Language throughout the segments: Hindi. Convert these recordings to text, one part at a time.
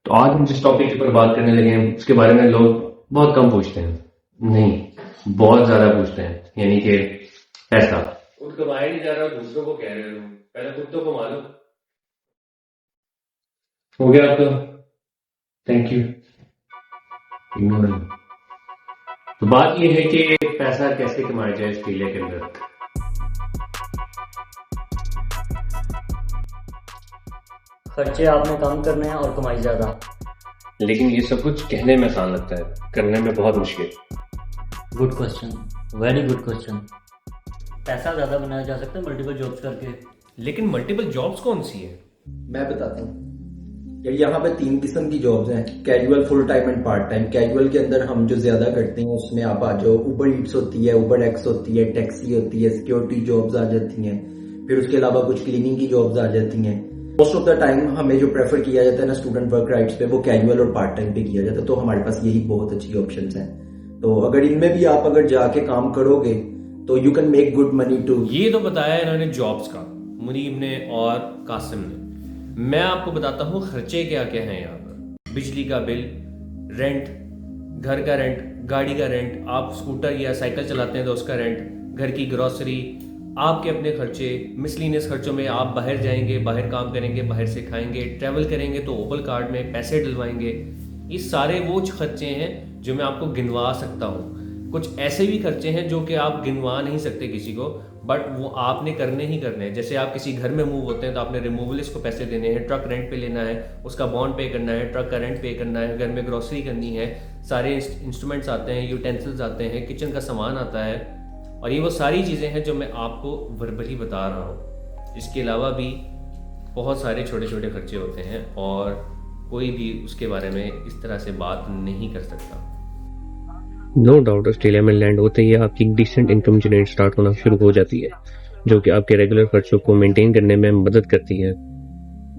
तो आज हम जिस टॉपिक के ऊपर बात करने लगे हैं उसके बारे में लोग बहुत कम पूछते हैं, नहीं बहुत ज्यादा पूछते हैं, यानी कि पैसा। खुद कमाया नहीं जा रहा, दूसरों को कह रहे हो, पहले खुद तो कमा लो। हो गया आपका? Thank you. तो बात यह है कि पैसा कैसे कमाया जाए ऑस्ट्रेलिया के अंदर। खर्चे आपने कम करने हैं और कमाई ज्यादा। लेकिन ये सब कुछ कहने में आसान लगता है, करने में बहुत मुश्किल। Good question, very good question. पैसा ज्यादा बनाया जा सकता है मल्टीपल जॉब्स करके। लेकिन मल्टीपल जॉब्स कौन सी है? मैं बताता हूँ यार, यहाँ पे 3 किस्म की जॉब्स हैं, casual, full time and part time. Casual के अंदर हम जो ज्यादा करते हैं उसमें आप आ जाओ, उबर ईट्स होती है, उबर एक्स होती है, टैक्सी होती है, सिक्योरिटी जॉब्स आ जाती हैं, फिर उसके अलावा कुछ क्लीनिंग की जॉब्स आ जाती हैं। मोस्ट ऑफ द टाइम हमें जो प्रेफर किया जाता है ना स्टूडेंट वर्क राइट्स पे, वो कैजुअल और पार्ट टाइम पे किया जाता है। तो हमारे पास यही बहुत अच्छी ऑप्शंस हैं। तो अगर इनमें भी आप अगर जाके काम करोगे तो you can make good money too. ये तो बताया इन्होंने जॉब्स का, मुनीब ने और कासिम ने। मैं आपको बताता हूँ खर्चे क्या क्या हैं यहाँ पर। बिजली का बिल, रेंट, घर का रेंट, गाड़ी का रेंट, आप स्कूटर या साइकिल चलाते हैं तो उसका रेंट, घर की ग्रोसरी, आपके अपने खर्चे, मिसलिनियस खर्चों में आप बाहर जाएंगे, बाहर काम करेंगे, बाहर से खाएंगे, ट्रैवल करेंगे तो ओपल कार्ड में पैसे डलवाएंगे। ये सारे वो खर्चे हैं जो मैं आपको गिनवा सकता हूँ। कुछ ऐसे भी खर्चे हैं जो कि आप गिनवा नहीं सकते किसी को, बट वो आपने करने ही करने हैं। जैसे आप किसी घर में मूव होते हैं तो आपने रिमूवलिस्ट को पैसे देने हैं, ट्रक रेंट पे लेना है, उसका बॉन्ड पे करना है, ट्रक का रेंट पे करना है, घर में ग्रोसरी करनी है, सारे इंस्ट्रूमेंट्स आते हैं, यूटेंसिल्स आते हैं, किचन का सामान आता है। और ये वो सारी चीज़ें हैं जो मैं आपको वर्बली बता रहा हूँ। इसके अलावा भी बहुत सारे छोटे छोटे खर्चे होते हैं और कोई भी उसके बारे में इस तरह से बात नहीं कर सकता। नो डाउट ऑस्ट्रेलिया में लैंड होते ही आपकी डिसेंट इनकम जनरेट स्टार्ट होना शुरू हो जाती है, जो कि आपके रेगुलर खर्चों को मेंटेन करने में मदद करती है।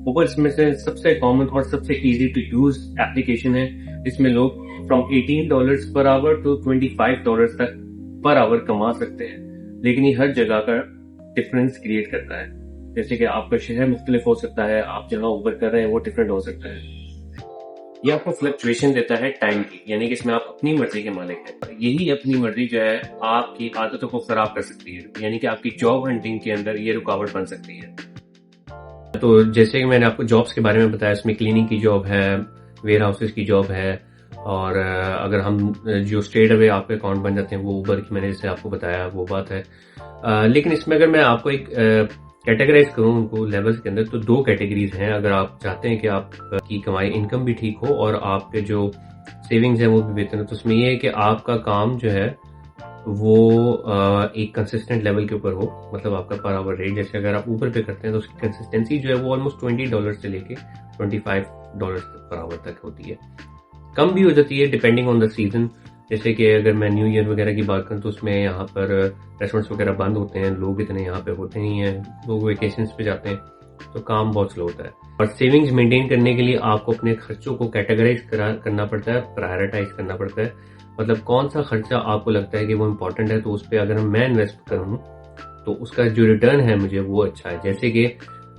ऊपर इसमें से सबसे कॉमन और सबसे इजी टू यूज एप्लीकेशन है, जिसमें लोग फ्रॉम $18 पर आवर टू $25 तक पर आवर कमा सकते हैं। लेकिन ये हर जगह का डिफरेंस क्रिएट करता है। जैसे कि आपका शहर मुख्तलिफ हो सकता है, आप जहाँ ऊबर कर रहे हैं वो डिफरेंट हो सकता है। ये आपको फ्लक्चुएशन देता है टाइम की, यानी कि इसमें आप अपनी मर्जी के मालिक हैं। यही अपनी मर्जी जो है आपकी आदतों को खराब कर सकती है, यानी कि आपकी जॉब हंटिंग के अंदर ये रुकावट बन सकती है। तो जैसे कि मैंने आपको जॉब्स के बारे में बताया, इसमें क्लीनिंग की जॉब है, वेयर हाउसेस की जॉब है, और अगर हम जो स्ट्रेट अवे आपके अकाउंट बन जाते हैं वो ऊबर की मैंने जैसे आपको बताया वो बात है। लेकिन इसमें अगर मैं आपको एक कैटेगराइज करूं उनको लेवल्स के अंदर, तो 2 कैटेगरीज हैं। अगर आप चाहते हैं कि आपकी कमाई इनकम भी ठीक हो और आपके जो सेविंग्स है वो भी बेहतर हो, तो उसमें ये है कि आपका काम जो है वो एक कंसिस्टेंट लेवल के ऊपर हो। मतलब आपका पर आवर रेट, जैसे अगर आप ऊपर पे करते हैं तो उसकी कंसिस्टेंसी जो है वो ऑलमोस्ट $20 से लेके $25 पर आवर तक होती है। कम भी हो जाती है डिपेंडिंग ऑन द सीजन। जैसे कि अगर मैं न्यू ईयर वगैरह की बात करूं तो उसमें यहाँ पर रेस्टोरेंट्स वगैरह बंद होते हैं, लोग इतने यहाँ पे होते नहीं हैं, लोग वेकेशंस पे जाते हैं, तो काम बहुत स्लो होता है। और सेविंग्स मेंटेन करने के लिए आपको अपने खर्चों को कैटेगराइज करना पड़ता है, प्रायोरिटाइज करना पड़ता है। मतलब कौन सा खर्चा आपको लगता है कि वो इम्पोर्टेंट है, तो उस पर अगर मैं इन्वेस्ट करूँ तो उसका जो रिटर्न है मुझे वो अच्छा है। जैसे कि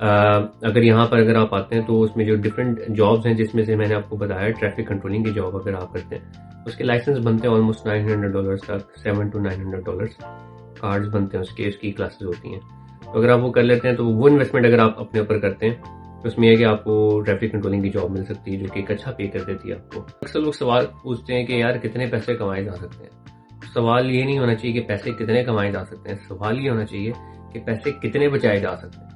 अगर यहाँ पर अगर आप आते हैं तो उसमें जो डिफरेंट जॉब्स हैं, जिसमें से मैंने आपको बताया ट्रैफिक कंट्रोलिंग की जॉब अगर आप करते हैं उसके लाइसेंस बनते हैं ऑलमोस्ट $900 तक, $700 to $900 कार्ड्स बनते हैं उसकी क्लासेस होती हैं। तो अगर आप वो कर लेते हैं तो वो इन्वेस्टमेंट अगर आप अपने ऊपर करते हैं तो उसमें यह कि आपको ट्रैफिक कंट्रोलिंग की जॉब मिल सकती है जो कि एक अच्छा पे कर देती है आपको। अक्सर लोग सवाल पूछते हैं कि यार कितने पैसे कमाए जा सकते हैं। सवाल ये नहीं होना चाहिए कि पैसे कितने कमाए जा सकते हैं, सवाल ये होना चाहिए कि पैसे कितने बचाए जा सकते हैं।